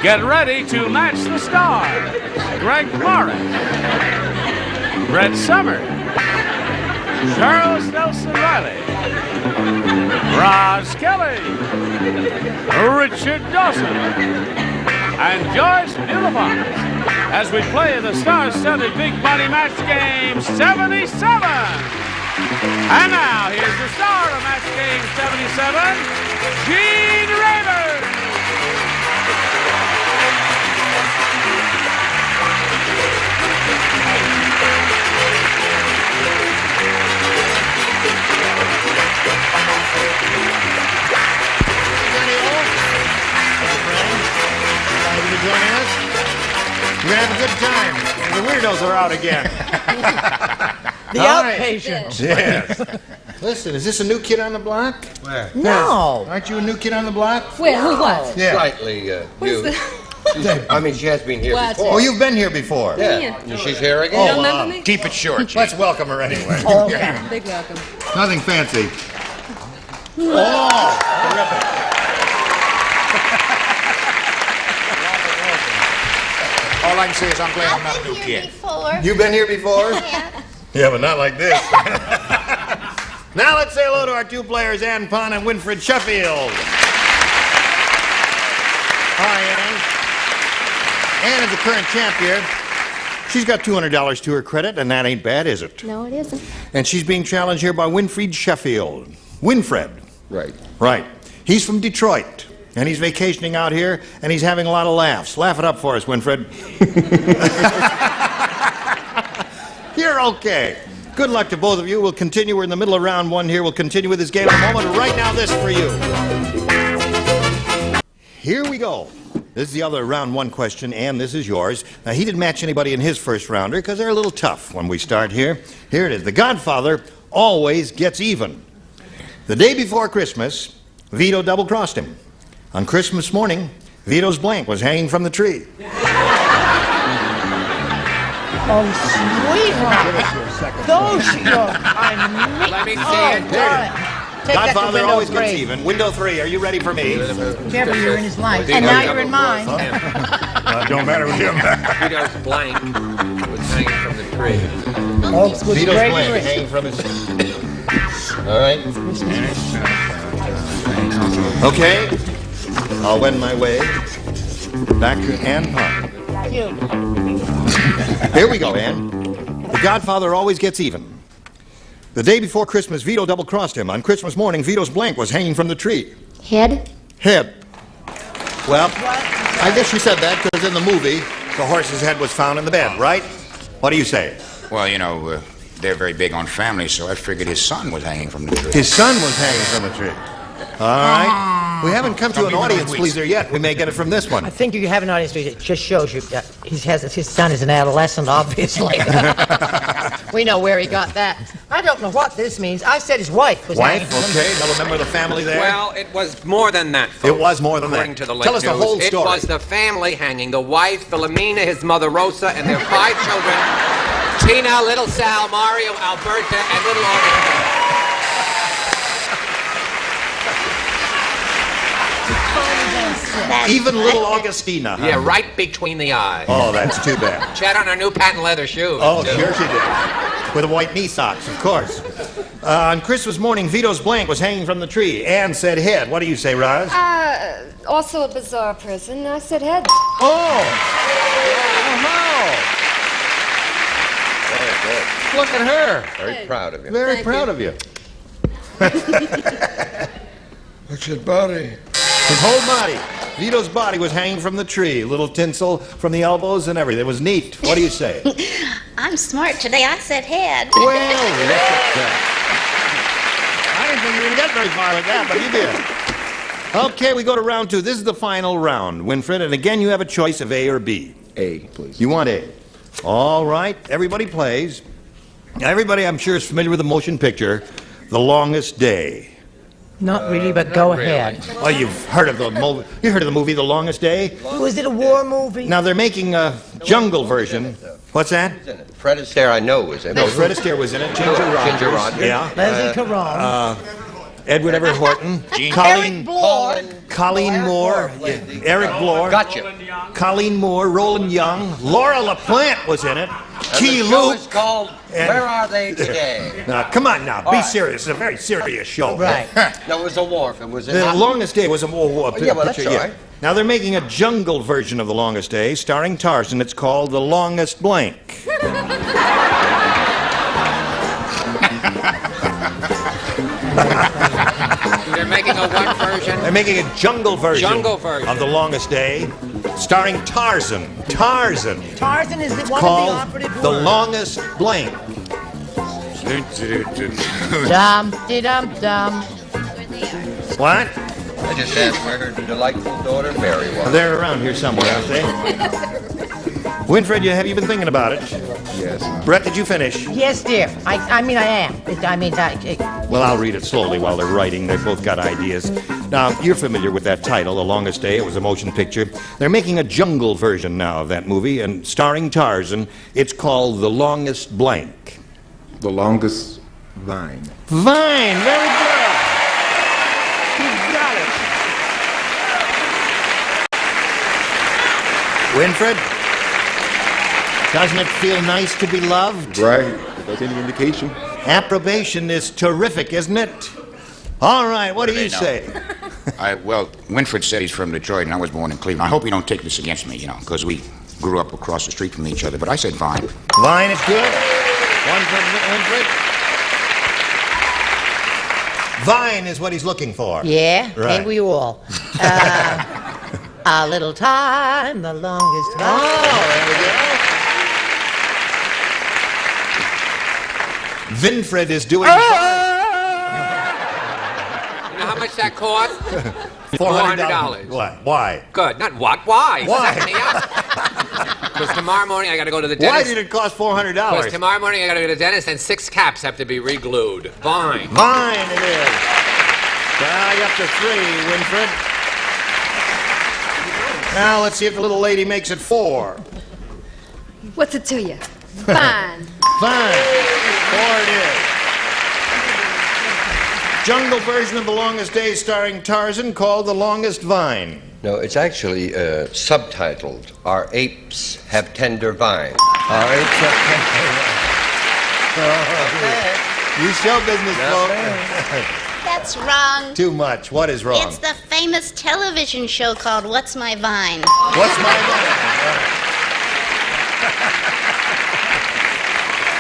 Get ready to match the stars. Greg Morris, Brett Summers, Charles Nelson Riley, Roz Kelly, Richard Dawson, and Joyce Beautiful as we play the star-studded Big Money Match Game 77. And now, here's the star of Match Game 77, Gene Rayburn. Joining us. We're going to have a good time. The weirdos are out again. The outpatients. Yes. Listen, is this a new kid on the block? Where? No. Aren't you a new kid on the block? Wait, who was? Yeah. Slightly new. I mean, she has been here What? before. Oh, you've been here before. Yeah. And she's here again. You don't remember me? Keep it short. Let's welcome her anyway. Okay. Big welcome. Nothing fancy. Oh, terrific. All I can say is I'm glad I'm not a new kid. Before. You've been here before? Yeah. Yeah, but not like this. Now let's say hello to our two players, Ann Pond and Winfred Sheffield. Hi, Ann. Ann is the current champ here. She's got $200 to her credit, and that ain't bad, is it? No, it isn't. And she's being challenged here by Winfred Sheffield. Winfred. Right. Right. He's from Detroit, and he's vacationing out here, and he's having a lot of laughs. Laugh it up for us, Winfred. You're okay. Good luck to both of you. We'll continue. We're in the middle of round one here. We'll continue with this game in a moment. Right now, this for you. Here we go. This is the other round one question, and this is yours. Now, he didn't match anybody in his first rounder because they're a little tough when we start here. Here it is. The Godfather always gets even. The day before Christmas, Vito double-crossed him. On Christmas morning, Vito's blank was hanging from the tree. Oh, sweetheart. Those look. Let me see Oh, darling. Take that to Godfather window always gets 3. even. Window 3, are you ready for me? Careful, you're in his life. And now you're in mine. Don't matter with him. Vito's blank was hanging from the tree. Oh, with Vito's great blank risk. hanging from his... All right. Okay. I'll wend my way back to Ann Pond. Here we go, Ann. The Godfather always gets even. The day before Christmas, Vito double-crossed him. On Christmas morning, Vito's blank was hanging from the tree. Head? Head. Well, I guess you said that because in the movie, the horse's head was found in the bed, right? What do you say? Well, you know, they're very big on family, so I figured his son was hanging from the tree. His son was hanging from the tree. All right. We haven't come to an audience pleaser yet. We may get it from this one. I think you have an audience. It just shows you that his son is an adolescent, obviously. We know where he got that. I don't know what this means. I said his wife was hanging Wife, from okay. Now remember the family there? Well, it was more than that, folks. It was more than that. According to the late Tell us the news, whole story. It was the family hanging. The wife, Philomena, his mother, Rosa, and their 5 children, Tina, little Sal, Mario, Alberta, and little Augustine. Even little Augustina. Huh? Yeah, right between the eyes. Oh, that's too bad. She had on her new patent leather shoes. Oh, too. sure she did. With the white knee socks, of course. On Christmas morning, Vito's blank was hanging from the tree. Ann said head. What do you say, Roz? Also a bizarre person. I said head. Oh! Oh, look at her. Very proud of you. Very Thank proud you. of you. What's his body? His whole body. Vito's body was hanging from the tree. Little tinsel from the elbows and everything. It was neat. What do you say? I'm smart today. I said head. Well, look at that. I didn't think you were going to get very far with that, but you did. Okay, we go to round 2. This is the final round, Winfred, and again you have a choice of A or B. A, please. You want A. All right, everybody plays. Everybody, I'm sure, is familiar with the motion picture, The Longest Day. Not really, but go ahead. Well, you've heard of the movie. You heard of the movie The Longest Day? Was it a war movie? Now they're making a jungle version. What's that? Fred Astaire, I know, was in it. No, Fred Astaire was in it. Ginger Rogers. Ginger Rogers. Yeah. Leslie Caron. Edward Everett Horton. Eric Blore. Colleen Moore. Eric Blore. Gotcha. Colleen Moore, Roland Young. Laura LaPlante was in it. T. The show Luke. is called Where Are They Today? Now, come on now. Be serious. It's a very serious show. Right. No, it was a war. It was The Longest Day was a yeah, well, that's picture, all right. Now they're making a jungle version of The Longest Day, starring Tarzan. It's called The Longest Blank. They're making a what version? They're making a jungle version, Jungle version. of The Longest Day, starring Tarzan. Tarzan. Tarzan is one of the Called operative The words. Longest Blank. Dum-de-dum-dum. What? I just asked where her delightful daughter Mary was. They're around here somewhere, aren't they? Winfred, have you been thinking about it? Yes. Brett, did you finish? Yes, dear. I am. Well, I'll read it slowly while they're writing. They've both got ideas. Now, you're familiar with that title, The Longest Day. It was a motion picture. They're making a jungle version now of that movie, and starring Tarzan. It's called The Longest Blank. The longest vine. Vine, very good. You've got it. Winfred, doesn't it feel nice to be loved? Right. If that's any indication. Approbation is terrific, isn't it? All right, what do you they know? say? Well, Winfred said he's from Detroit, and I was born in Cleveland. I hope you don't take this against me, because we grew up across the street from each other. But I said Vine. Vine is good. One for Winfred. Vine is what he's looking for. Yeah, Right. ain't we all? A little time, the longest time. Oh, there we go. Winfred is doing You know how much that cost? $400. What? Why? Good. Not what? Why? Why? Because tomorrow morning I got to go to the Why dentist. did it cost $400? Because tomorrow morning I got to go to the dentist and 6 caps have to be re-glued. Fine. Vine it is. Now you're up to 3, Winfred. Now let's see if the little lady makes it 4. What's it to you? Fine. Fine. 4 it is. Jungle version of The Longest Day starring Tarzan called The Longest Vine. No, it's actually subtitled Our Apes Have Tender Vines. All right. You show business, folks. That's wrong. Too much. What is wrong? It's the famous television show called What's My Vine? What's my vine?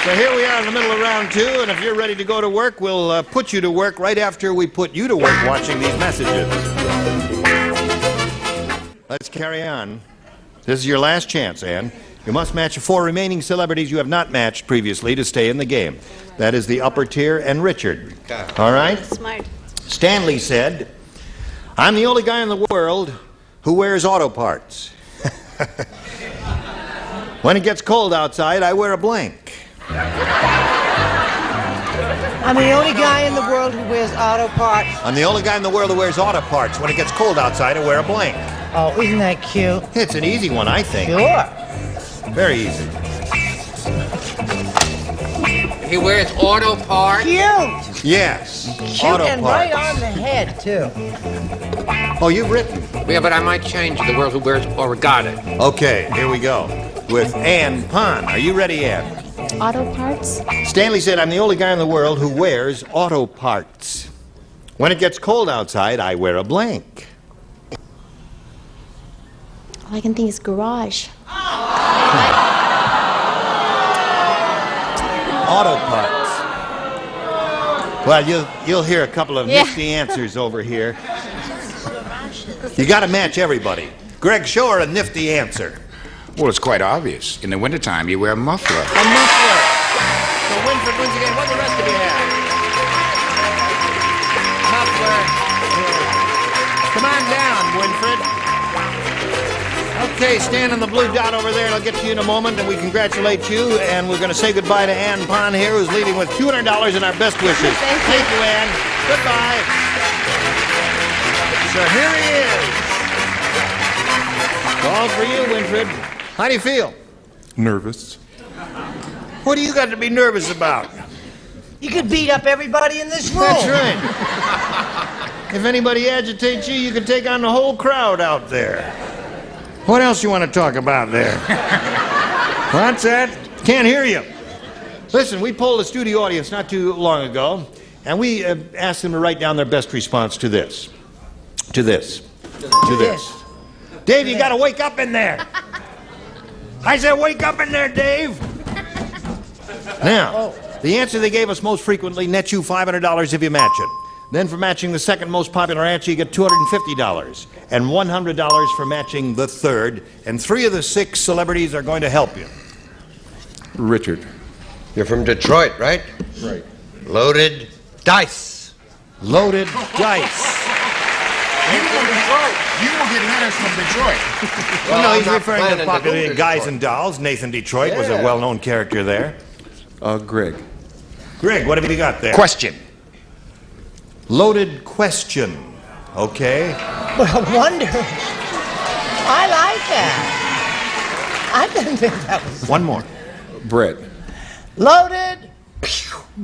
So here we are in the middle of round 2, and if you're ready to go to work, we'll put you to work right after we put you to work watching these messages. Let's carry on. This is your last chance, Ann. You must match the 4 remaining celebrities you have not matched previously to stay in the game. That is the upper tier and Richard. All right? Smart. Stanley said, I'm the only guy in the world who wears auto parts. When it gets cold outside, I wear a blank. I'm the only guy in the world who wears auto parts. I'm the only guy in the world who wears auto parts. When it gets cold outside, I wear a blank. Oh, isn't that cute? It's an easy one, I think. Sure. Very easy. He wears auto parts. Cute. Yes. Cute Auto and parts. right on the head, too. Oh, you've written. Yeah, but I might change the world who wears or got it. Okay, here we go. With Ann Pond. Are you ready, Ann? Auto parts? Stanley said, I'm the only guy in the world who wears auto parts. When it gets cold outside, I wear a blank. All I can think is garage. Auto parts. Well, you'll hear a couple of Yeah. nifty answers over here. You got to match everybody. Greg, show her a nifty answer. Well, it's quite obvious. In the wintertime, you wear a muffler. A muffler. So Winfred wins again. What do the rest of you have? Muffler. Come on down, Winfred. Okay, stand on the blue dot over there. I'll get to you in a moment, and we congratulate you. And we're going to say goodbye to Ann Pond here, who's leaving with $200 and our best wishes. Thank you, Ann. Goodbye. So here he is. All for you, Winfred. How do you feel? Nervous. What do you got to be nervous about? You could beat up everybody in this room. That's right. If anybody agitates you, you can take on the whole crowd out there. What else you want to talk about there? What's that? Can't hear you. Listen, we polled the studio audience not too long ago, and we asked them to write down their best response to this. To this. To this. Dave, you got to wake up in there. I said wake up in there, Dave. Now, the answer they gave us most frequently nets you $500 if you match it. Then for matching the second most popular answer, you get $250. And $100 for matching the third. And 3 of the 6 celebrities are going to help you. Richard. You're from Detroit, right? Right. Loaded dice. Loaded dice. You will get letters from Detroit. Well, no, I'm he's not referring to planning the to popular go to Guys Detroit. and Dolls. Nathan Detroit was a Yeah. well-known character there. Greg. Greg, what have you got there? Question. Loaded question. Okay. Well, wonder. I like that. I didn't think that was One more. Brett. loaded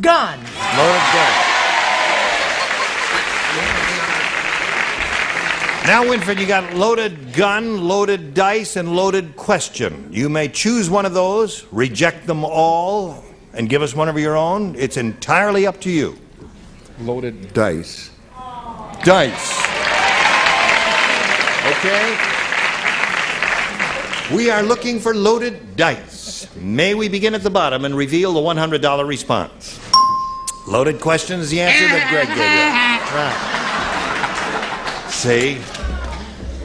gun. Loaded gun. Now, Winfred, you got loaded gun, loaded dice, and loaded question. You may choose one of those, reject them all, and give us one of your own. It's entirely up to you. Loaded dice. Dice. Okay? We are looking for loaded dice. May we begin at the bottom and reveal the $100 response? Loaded question is the answer that Greg gave you. Right. See?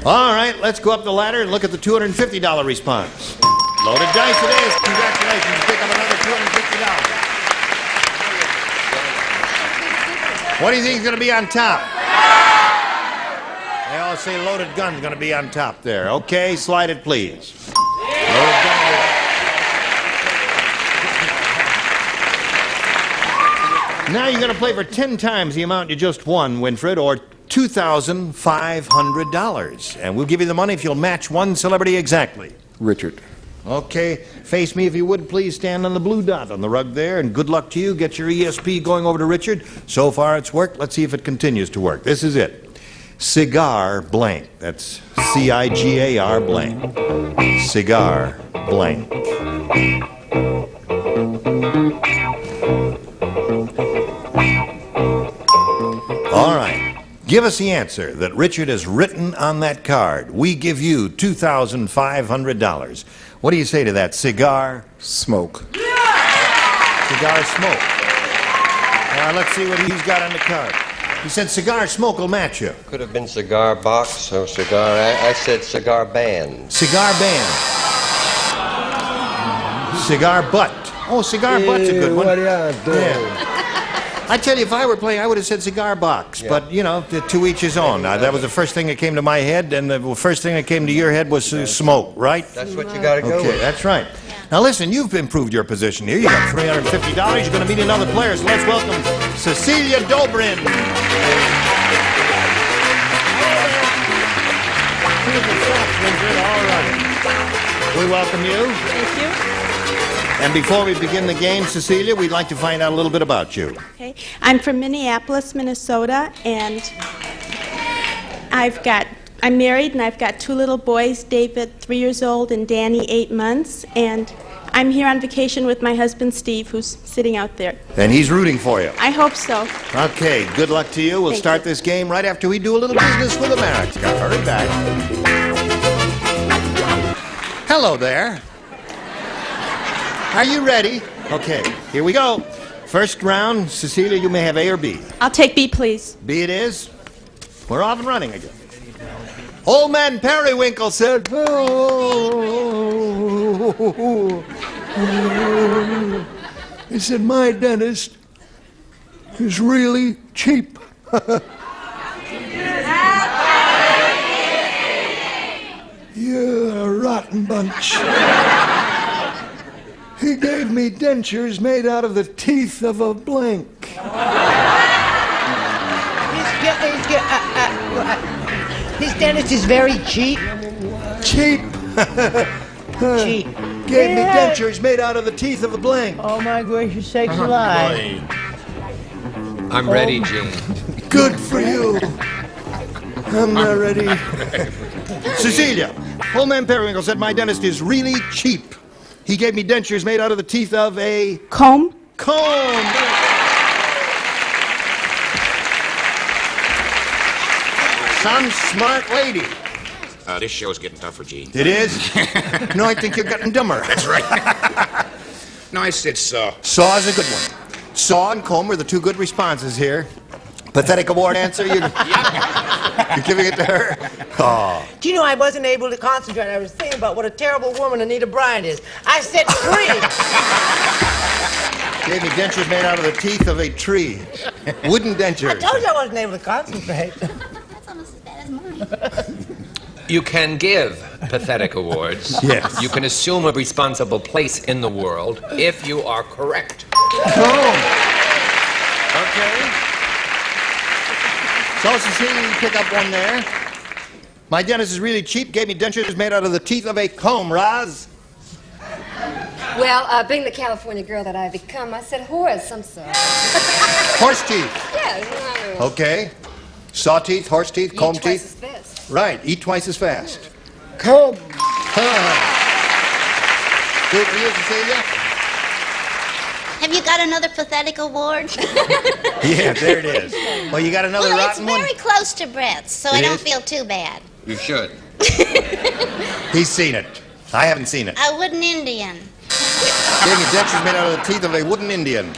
All right, let's go up the ladder and look at the $250 response. Loaded dice it is. Congratulations. You pick up another $250. What do you think is going to be on top? They all say loaded gun's going to be on top there. Okay, slide it, please. Loaded gun it is. Now you're going to play for 10 times the amount you just won, Winfred, or $2,500. And we'll give you the money if you'll match one celebrity exactly. Richard. Okay, face me if you would, please. Stand on the blue dot on the rug there, and good luck to you. Get your ESP going over to Richard. So far it's worked. Let's see if it continues to work. This is it. Cigar blank. That's C-I-G-A-R blank. Cigar blank. All right. Give us the answer that Richard has written on that card. We give you $2,500. What do you say to that? Cigar? Smoke. Cigar smoke. Now let's see what he's got on the card. He said cigar smoke will match you. Could have been cigar box or cigar. I said cigar band. Cigar band. Cigar butt. Oh, cigar butt's a good one. What y'all doing? Yeah. I tell you, if I were playing, I would have said cigar box. Yeah. But, you know, to each his own. That was the first thing that came to my head, and the first thing that came to your head was smoke, right? That's what you got to go Okay, with. that's right. Now listen, you've improved your position here. You got $350. You're going to meet another player, so let's welcome Cecilia Dobrin. All right. We welcome you. Thank you. And before we begin the game, Cecilia, we'd like to find out a little bit about you. Okay. I'm from Minneapolis, Minnesota, and I'm married and I've got 2 little boys, David, 3 years old, and Danny, 8 months, and I'm here on vacation with my husband, Steve, who's sitting out there. And he's rooting for you. I hope so. Okay, good luck to you. We'll Thank start you. this game right after we do a little business with America. Hurry back. Hello there. Are you ready? Okay, here we go. First round, Cecilia, you may have A or B. I'll take B, please. B it is. We're off and running again. Old man Periwinkle said, "Oh." He said, "My dentist is really cheap." You're a rotten bunch. He gave me dentures made out of the teeth of a blank. His dentist is very cheap. Cheap. Cheap. Gave me dentures made out of the teeth of a blank. Oh my gracious sakes alive. I'm ready, Gene. Good for you. I'm not ready. Cecilia, old man Periwinkle said my dentist is really cheap. He gave me dentures made out of the teeth of a Comb? comb. Some smart lady. This show's getting tougher, Gene. It is? No, I think you're getting dumber. That's right. No, I said saw. Saw is a good one. Saw and comb are the two good responses here. Pathetic award answer, you're giving it to her? Oh. Do you know I wasn't able to concentrate? I was thinking about what a terrible woman Anita Bryant is. I said tree. Gave me dentures made out of the teeth of a tree. Wooden dentures. I told you I wasn't able to concentrate. That's almost as bad as mine. You can give pathetic awards. Yes. You can assume a responsible place in the world if you are correct. Comb. Okay. So, Cecilia, you pick up one there. My dentist is really cheap. Gave me dentures made out of the teeth of a comb, Roz. Well, being the California girl that I've become, I said horse, I'm sorry. Horse teeth. Yeah, no. Okay. Saw teeth, horse teeth, comb Eat twice teeth. as fast. Right. Eat twice as fast. Comb. Good for you, Cecilia? Have you got another pathetic award? Yeah, there it is. Well, you got another Well, it's rotten one? very close to Brett's, so I It don't is? feel too bad. You should. He's seen it. I haven't seen it. A wooden Indian. Gave me dentures made out of the teeth of a wooden Indian.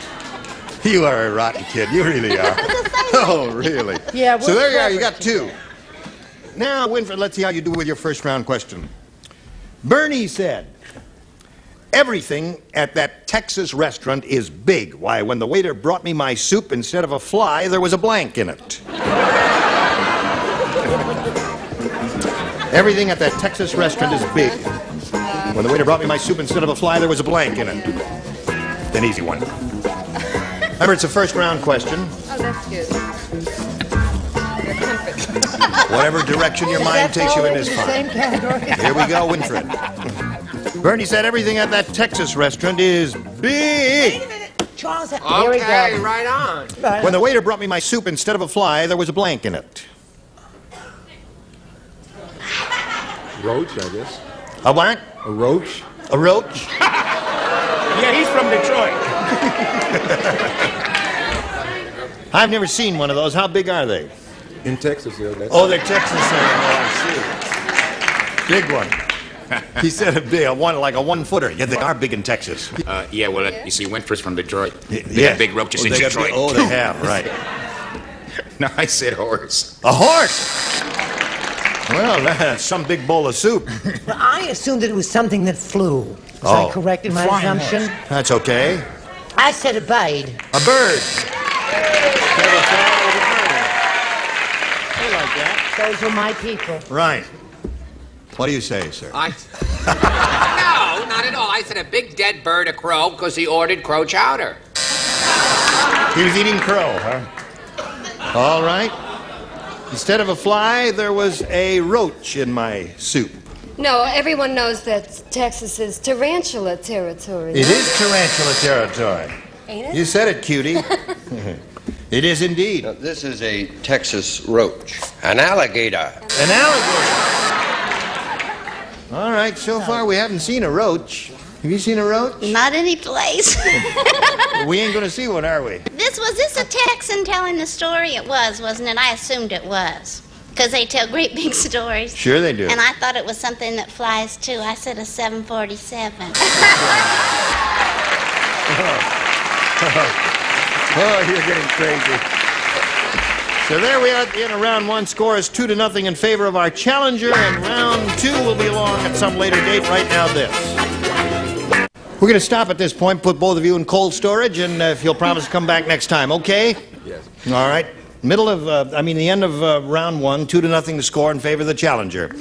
You are a rotten kid. You really are. Oh, really? Yeah, So we're there you are. You clever. got two. Now, Winfred, let's see how you do with your first round question. Bernie said, everything at that Texas restaurant is big. Why, when the waiter brought me my soup, instead of a fly, there was a blank in it. Everything at that Texas restaurant is big. When the waiter brought me my soup, instead of a fly, there was a blank in it. An easy one. Remember, it's a first round question. Oh, that's good. Your comfort. Whatever direction your mind takes you in is The fine. same category. Here we go, Winfred. Bernie said everything at that Texas restaurant is big. Charles, here we Okay, go. right on. When the waiter brought me my soup, instead of a fly, there was a blank in it. Roach, I guess. A what? A roach. A roach? Yeah, he's from Detroit. I've never seen one of those. How big are they? In Texas, yeah. That's Oh, they're Texas. Oh, I see. Big one. He said a big, like a 1-footer. Yeah, they are big in Texas. Yeah, well, you see, Winfred's from Detroit. They Yeah. got big roaches Oh, in they got Detroit. big- oh, they have, right. No, I said horse. A horse? Well, that's some big bowl of soup. Well, I assumed that it was something that flew. Was I Oh. correct in my assumption? That's okay. I said a bird. A bird. I like that. Those are my people. Right. What do you say, sir? No, not at all. I said a big dead bird, a crow, because he ordered crow chowder. He was eating crow, huh? All right. Instead of a fly, there was a roach in my soup. No, everyone knows that Texas is tarantula territory. It is tarantula territory. Ain't it? You said it, cutie. It is indeed. Now, this is a Texas roach. An alligator. An alligator. All right, so far we haven't seen a roach. Have you seen a roach? Not any place. We ain't gonna see one, are we? Was this a Texan telling the story? It was, wasn't it? I assumed it was. Because they tell great big stories. Sure they do. And I thought it was something that flies too. I said a 747. Oh, you're getting crazy. So there we are at the end of round one. Score is 2-0 in favor of our challenger, and round two will be along at some later date. Right now, this. We're going to stop at this point, put both of you in cold storage, and if you'll promise to come back next time, okay? Yes. All right. The end of round one, 2-0 the score in favor of the challenger.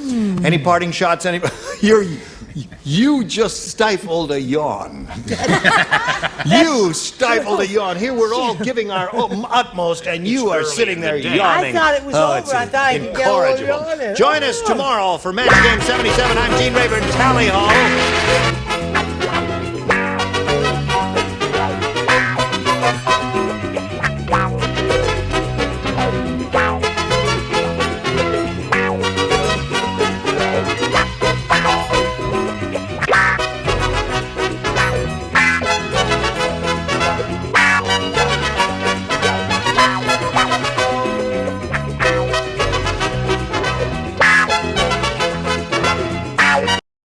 Any parting shots? You just stifled a yawn. You stifled a yawn. Here we're all giving our utmost, and you are sitting there yawning. I thought it was it's over. I thought I could get over incorrigible. yawning. Join us tomorrow for Match Game 77. I'm Gene Rayburn, Tally Hall.